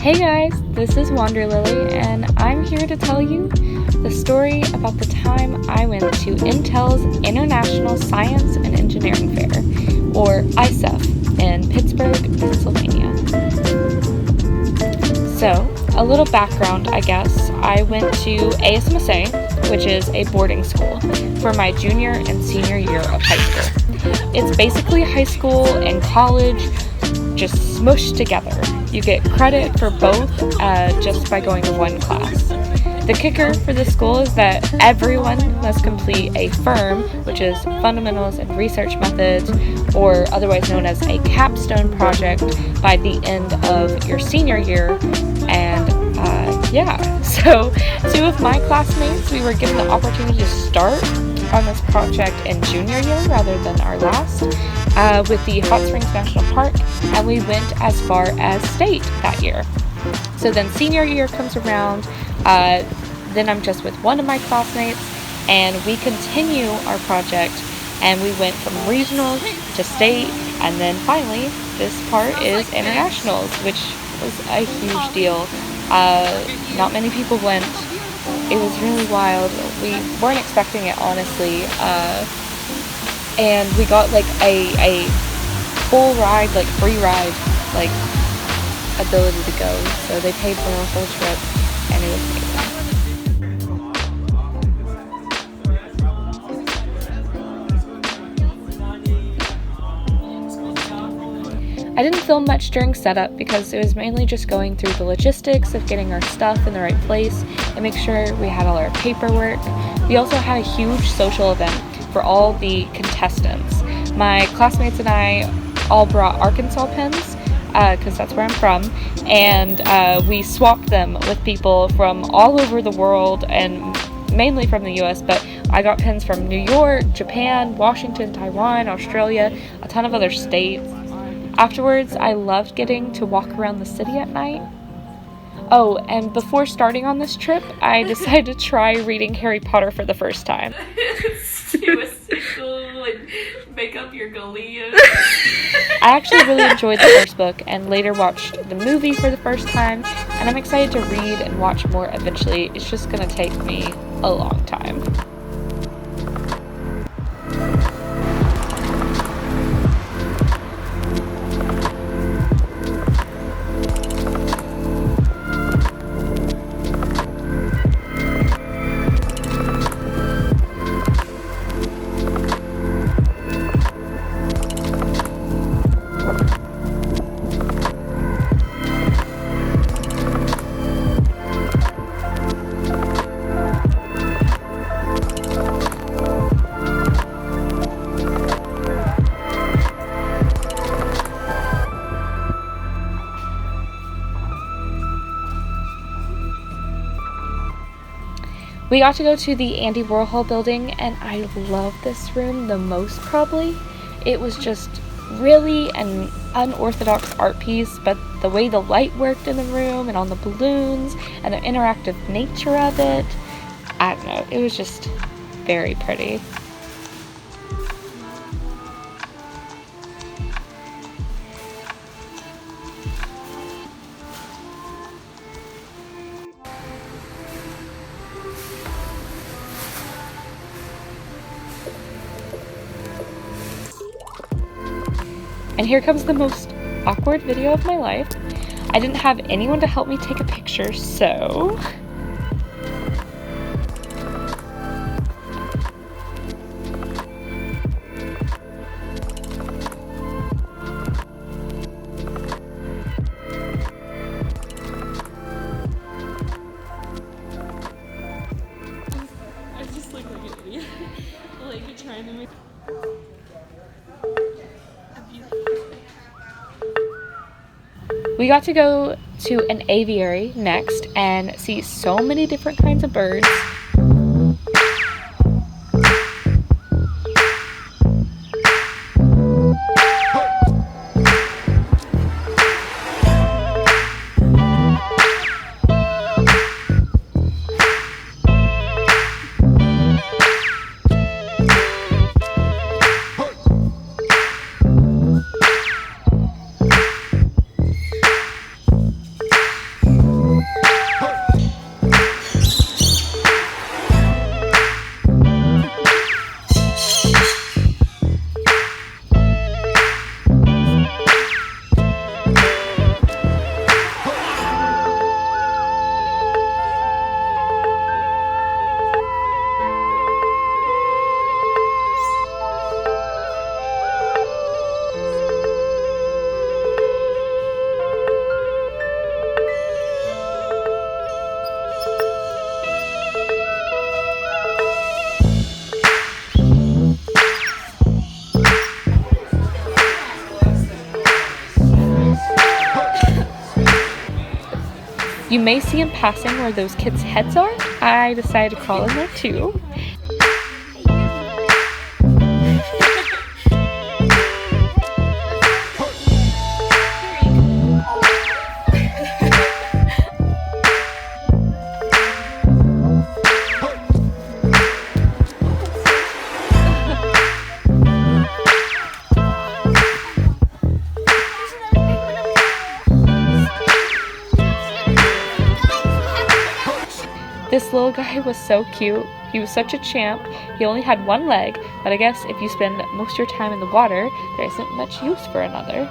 Hey guys, this is Wanderlily, and I'm here to tell you the story about the time I went to Intel's International Science and Engineering Fair, or ISEF, in Pittsburgh, Pennsylvania. So, a little background, I guess. I went to ASMSA, which is a boarding school, for my junior and senior year of high school. It's basically high school and college just smushed together. You get credit for both just by going to one class. The kicker for this school is that everyone must complete a FIRM, which is Fundamentals and Research Methods, or otherwise known as a capstone project, by the end of your senior year. And so two of my classmates, we were given the opportunity to start on this project in junior year rather than our last, with the Hot Springs National Park, and we went as far as state that year. So then senior year comes around, then I'm just with one of my classmates, and we continue our project, and we went from regional to state, and then finally this part is internationals, which was a huge deal. Not many people went. It was really wild. We weren't expecting it, honestly. And we got like a full ride, like free ride, like ability to go. So they paid for our whole trip, and it was amazing. I didn't film much during setup because it was mainly just going through the logistics of getting our stuff in the right place and make sure we had all our paperwork. We also had a huge social event for all the contestants. My classmates and I all brought Arkansas pins because that's where I'm from, and we swapped them with people from all over the world and mainly from the US, but I got pins from New York, Japan, Washington, Taiwan, Australia, a ton of other states. Afterwards, I loved getting to walk around the city at night. Oh, and before starting on this trip, I decided to try reading Harry Potter for the first time. Do a sickle and make up your Galea. I actually really enjoyed the first book and later watched the movie for the first time, and I'm excited to read and watch more eventually. It's just gonna take me a long time. We got to go to the Andy Warhol building, and I love this room the most probably. It was just really an unorthodox art piece, but the way the light worked in the room and on the balloons and the interactive nature of it, I don't know, it was just very pretty. And here comes the most awkward video of my life. I didn't have anyone to help me take a picture, so I just look like an idiot. Like you're trying to make a beautiful We got to go to an aviary next and see so many different kinds of birds. You may see in passing where those kids' heads are. I decided to crawl in there too. This little guy was so cute. He was such a champ. He only had one leg, but I guess if you spend most of your time in the water, there isn't much use for another.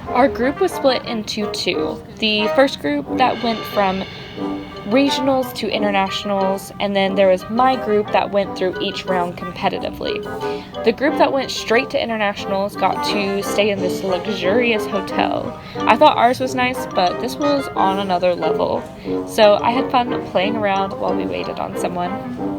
Our group was split into two. The first group that went from regionals to internationals, and then there was my group that went through each round competitively. The group that went straight to internationals got to stay in this luxurious hotel. I thought ours was nice, but this was on another level. So I had fun playing around while we waited on someone.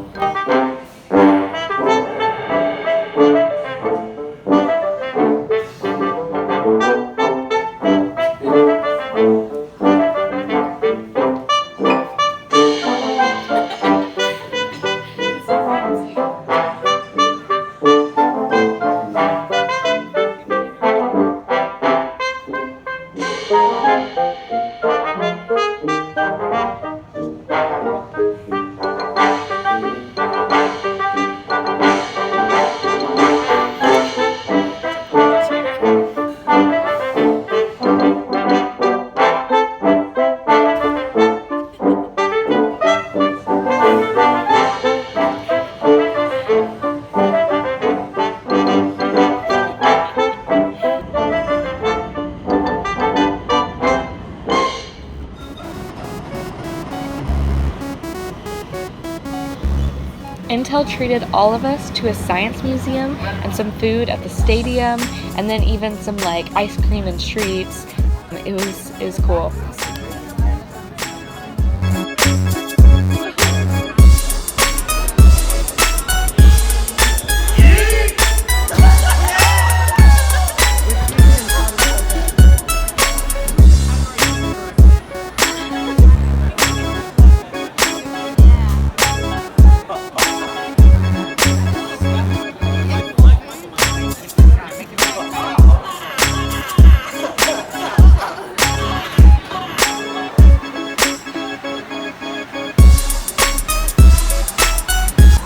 Intel treated all of us to a science museum and some food at the stadium, and then even some like ice cream and treats. It was cool.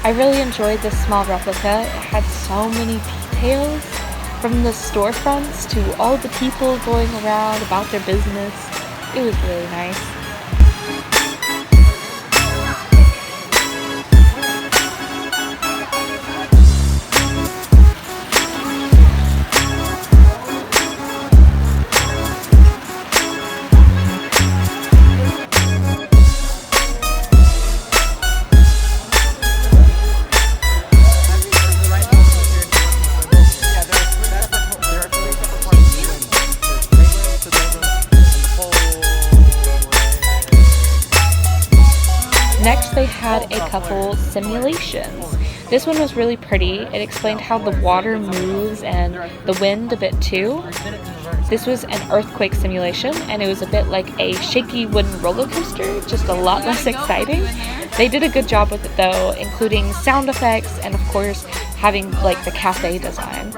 I really enjoyed this small replica. It had so many details, from the storefronts to all the people going around about their business. It was really nice. Next, they had a couple simulations. This one was really pretty. It explained how the water moves and the wind a bit too. This was an earthquake simulation, and it was a bit like a shaky wooden roller coaster, just a lot less exciting. They did a good job with it though, including sound effects and of course having like the cafe design.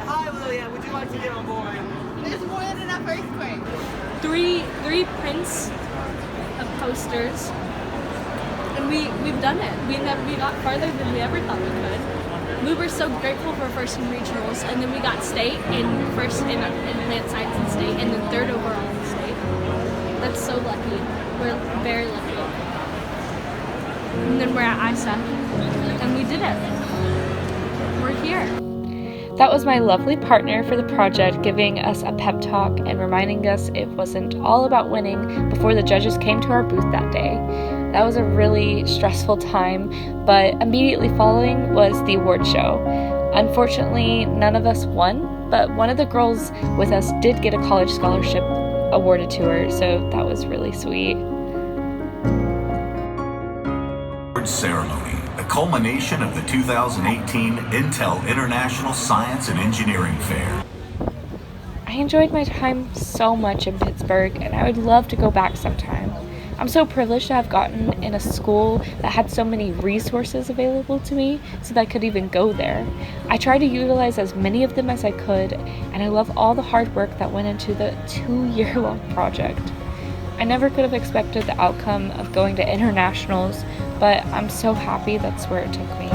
Hi, Lillian. Would you like to get on board? There's more than enough earthquake. Three prints of posters, and we've done it. We got farther than we ever thought we could. We were so grateful for first in regionals, and then we got state and first in plant science and state, and then third overall in state. That's so lucky. We're very lucky. And then we're at ISA, and we did it. We're here. That was my lovely partner for the project, giving us a pep talk and reminding us it wasn't all about winning before the judges came to our booth that day. That was a really stressful time, but immediately following was the award show. Unfortunately, none of us won, but one of the girls with us did get a college scholarship awarded to her, so that was really sweet. Ceremony, the culmination of the 2018 Intel International Science and Engineering Fair. I enjoyed my time so much in Pittsburgh, and I would love to go back sometime. I'm so privileged to have gotten in a school that had so many resources available to me so that I could even go there. I tried to utilize as many of them as I could, and I love all the hard work that went into the 2-year-long project. I never could have expected the outcome of going to internationals, but I'm so happy that's where it took me.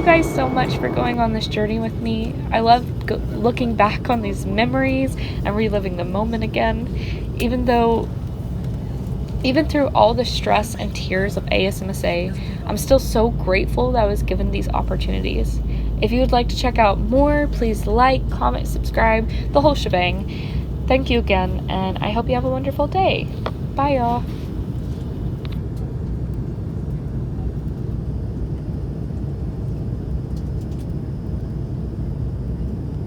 Guys so much for going on this journey with me. I love looking back on these memories and reliving the moment again, even through all the stress and tears of ASMSA, I'm still so grateful that I was given these opportunities. If you would like to check out more, please like, comment, subscribe, the whole shebang. Thank you again, and I hope you have a wonderful day. Bye y'all.